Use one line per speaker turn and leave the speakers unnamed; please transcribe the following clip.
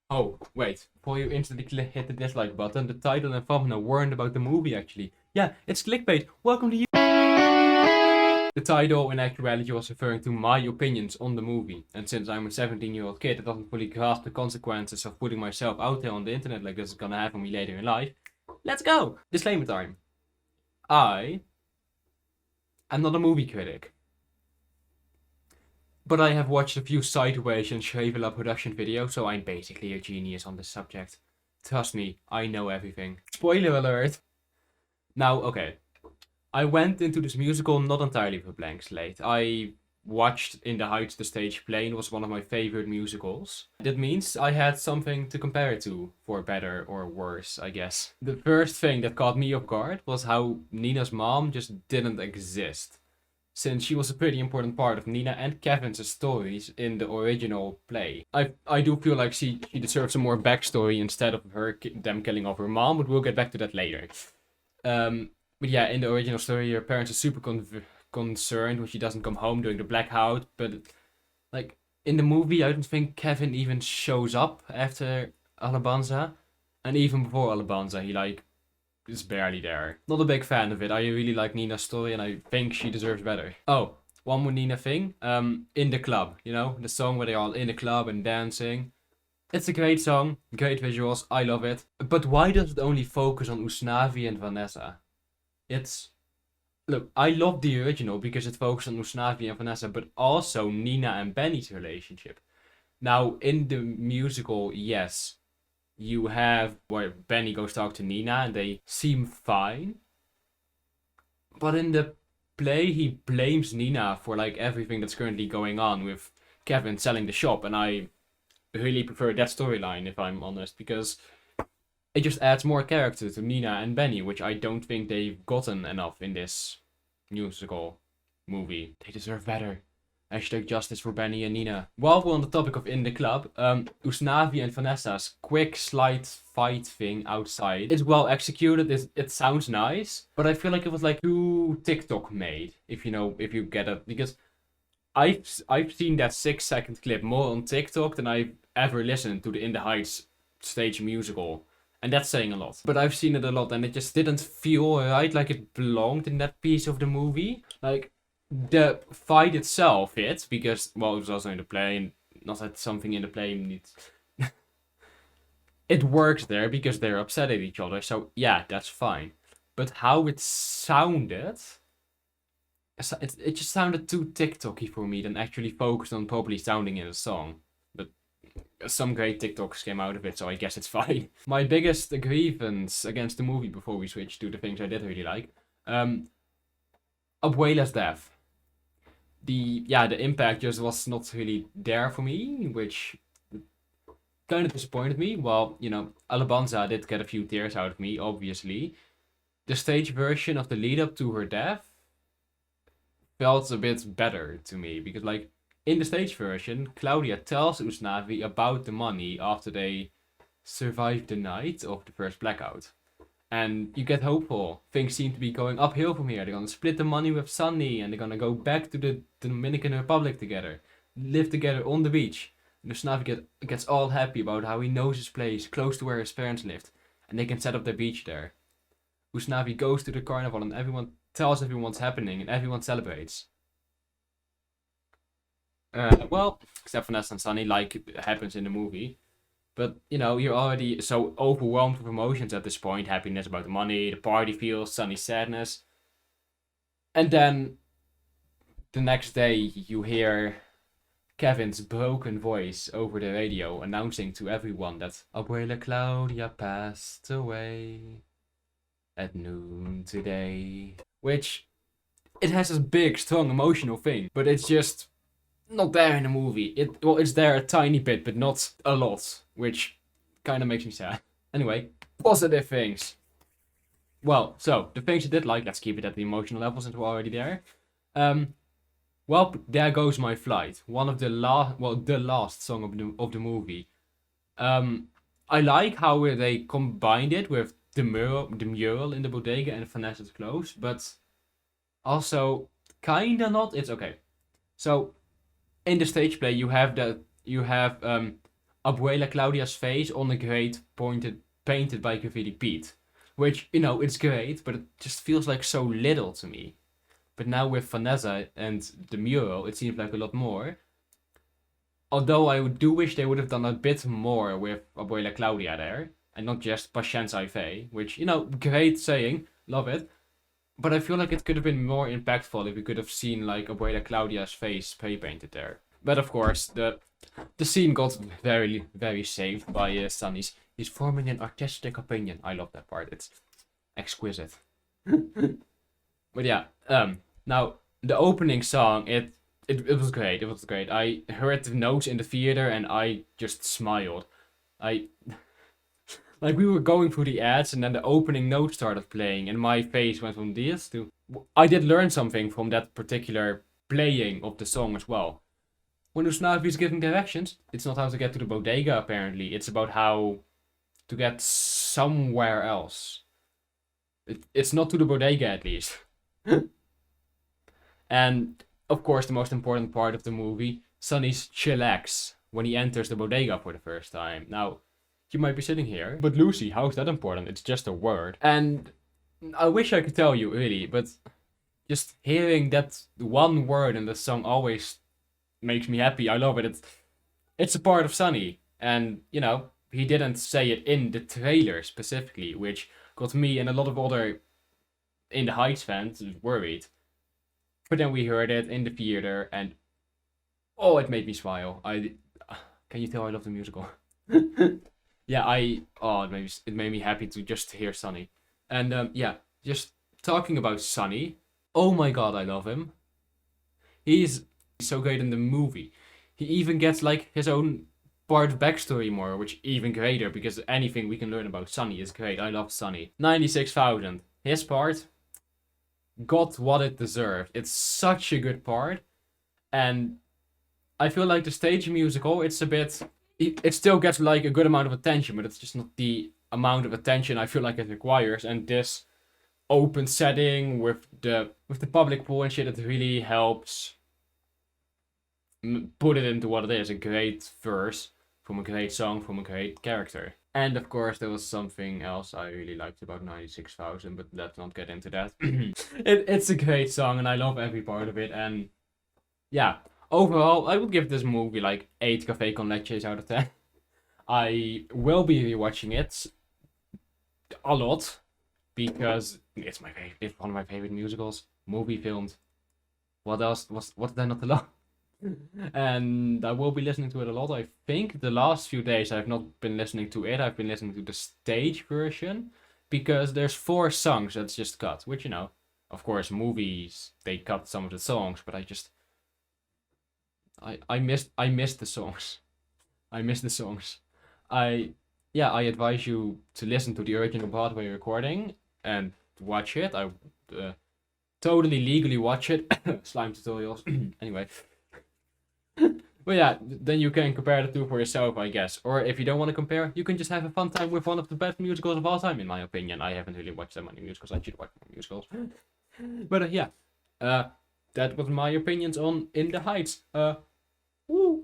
Oh, wait. Before you instantly hit the dislike button, the title and thumbnail weren't about the movie, actually. Yeah, it's clickbait. Welcome to you. The title, in actuality, was referring to my opinions on the movie. And since I'm a 17-year-old kid that doesn't fully grasp the consequences of putting myself out there on the internet like this is gonna happen to me later in life, let's go! Disclaimer time. I am not a movie critic. But I have watched a few Sideways and Shavela production videos, so I'm basically a genius on this subject. Trust me, I know everything. Spoiler alert! Now, okay. I went into this musical not entirely with a blank slate. I watched In the Heights the stage play, and it was one of my favorite musicals. That means I had something to compare it to, for better or worse, I guess. The first thing that caught me off guard was how Nina's mom just didn't exist, since she was a pretty important part of Nina and Kevin's stories in the original play. I do feel like she deserves some more backstory instead of them killing off her mom, but we'll get back to that later. But yeah, in the original story, her parents are super concerned when she doesn't come home during the blackout. But like in the movie, I don't think Kevin even shows up after Alabanza, and even before Alabanza, he is barely there. Not a big fan of it. I really like Nina's story, and I think she deserves better. Oh, one more Nina thing. In the club, the song where they're all in the club and dancing. It's a great song, great visuals, I love it. But why does it only focus on Usnavi and Vanessa? Look, I love the original because it focuses on Usnavi and Vanessa, but also Nina and Benny's relationship. Now, in the musical, yes, you have where Benny goes talk to Nina and they seem fine. But in the play, he blames Nina for everything that's currently going on with Kevin selling the shop, and I really prefer that storyline, if I'm honest, because it just adds more character to Nina and Benny, which I don't think they've gotten enough in this musical movie. They deserve better. Hashtag justice for Benny and Nina. While we're on the topic of in the club, Usnavi and Vanessa's quick slide fight thing outside is well executed. It sounds nice, but I feel like it was too TikTok made, if you get it, because I've seen that 6-second clip more on TikTok than I've ever listened to the In the Heights stage musical. And that's saying a lot. But I've seen it a lot and it just didn't feel right, like it belonged in that piece of the movie. The fight itself hit, because, well, it was also in the play, and not that something in the play needs... It works there because they're upset at each other, so yeah, that's fine. But how it sounded... It just sounded too TikTok-y for me than actually focused on properly sounding in a song. But some great TikToks came out of it, so I guess it's fine. My biggest grievance against the movie before we switch to the things I did really like. Abuela's death. The impact just was not really there for me, which kind of disappointed me. Well, Alabanza did get a few tears out of me, obviously. The stage version of the lead up to her death felt a bit better to me, because in the stage version, Claudia tells Usnavi about the money after they survive the night of the first blackout. And you get hopeful. Things seem to be going uphill from here. They're gonna split the money with Sunny, and they're gonna go back to the Dominican Republic together. Live together on the beach. And Usnavi gets all happy about how he knows his place, close to where his parents lived. And they can set up their beach there. Usnavi goes to the carnival and everyone tells everyone what's happening and everyone celebrates. Well, except Vanessa and Sunny, like it happens in the movie. But, you're already so overwhelmed with emotions at this point. Happiness about the money, the party feels, Sunny sadness. And then, the next day, you hear Kevin's broken voice over the radio announcing to everyone that Abuela Claudia passed away at noon today. Which, it has this big, strong, emotional thing, but it's just not there in the movie. It's there a tiny bit, but not a lot, which kind of makes me sad. Anyway, positive things. Well, so the things you did like, let's keep it at the emotional level since we're already there. Well, There Goes My Flight, one of the last song of the movie. I like how they combined it with the mural in the bodega and Vanessa's clothes, but also kinda not. It's okay. So in the stage play, you have Abuela Claudia's face on a grate painted by Graffiti Pete. Which, it's great, but it just feels like so little to me. But now with Vanessa and the mural, it seems like a lot more. Although I do wish they would have done a bit more with Abuela Claudia there. And not just Patience Fe, which, great saying, love it. But I feel like it could have been more impactful if we could have seen like Abuela Claudia's face spray painted there. But of course, the scene got very, very saved by Sunny's. He's forming an artistic opinion. I love that part. It's exquisite. But yeah, now the opening song, it was great. It was great. I heard the notes in the theater and I just smiled. Like we were going through the ads and then the opening note started playing and my face went from this to... I did learn something from that particular playing of the song as well. When Usnavi is giving directions, it's not how to get to the bodega apparently. It's about how to get somewhere else. It's not to the bodega at least. And of course the most important part of the movie, Sonny's chillax when he enters the bodega for the first time. Now, you might be sitting here, but Lucy, how is that important? It's just a word. And I wish I could tell you, really, but just hearing that one word in the song always makes me happy. I love it. It's a part of Sonny. And, he didn't say it in the trailer specifically, which got me and a lot of other In the Heights fans worried. But then we heard it in the theater and oh, it made me smile. Can you tell I love the musical? Yeah, it made me happy to just hear Sonny. And yeah, just talking about Sonny. Oh my god, I love him. He's so great in the movie. He even gets like his own part of backstory more, which even greater because anything we can learn about Sonny is great. I love Sonny. 96,000. His part got what it deserved. It's such a good part. And I feel like the stage musical, it still gets like a good amount of attention, but it's just not the amount of attention I feel like it requires. And this open setting with the public pool and shit, it really helps put it into what it is. A great verse from a great song from a great character. And of course there was something else I really liked about 96,000, but let's not get into that. It's a great song and I love every part of it. And yeah, overall I would give this movie like 8 Café con Leches out of 10. I will be rewatching it a lot because it's one of my favorite musicals. Movie filmed. What else? What did I not love? And I will be listening to it a lot. I think the last few days I've not been listening to it. I've been listening to the stage version because there's 4 songs that's just cut, which of course movies they cut some of the songs, but I missed the songs. I miss the songs. I advise you to listen to the original Broadway recording and watch it. I totally legally watch it. Slime tutorials. Anyway. But yeah, then you can compare the two for yourself, I guess. Or if you don't want to compare, you can just have a fun time with one of the best musicals of all time, in my opinion. I haven't really watched that many musicals. I should watch more musicals. But yeah, that was my opinions on In the Heights. Woo!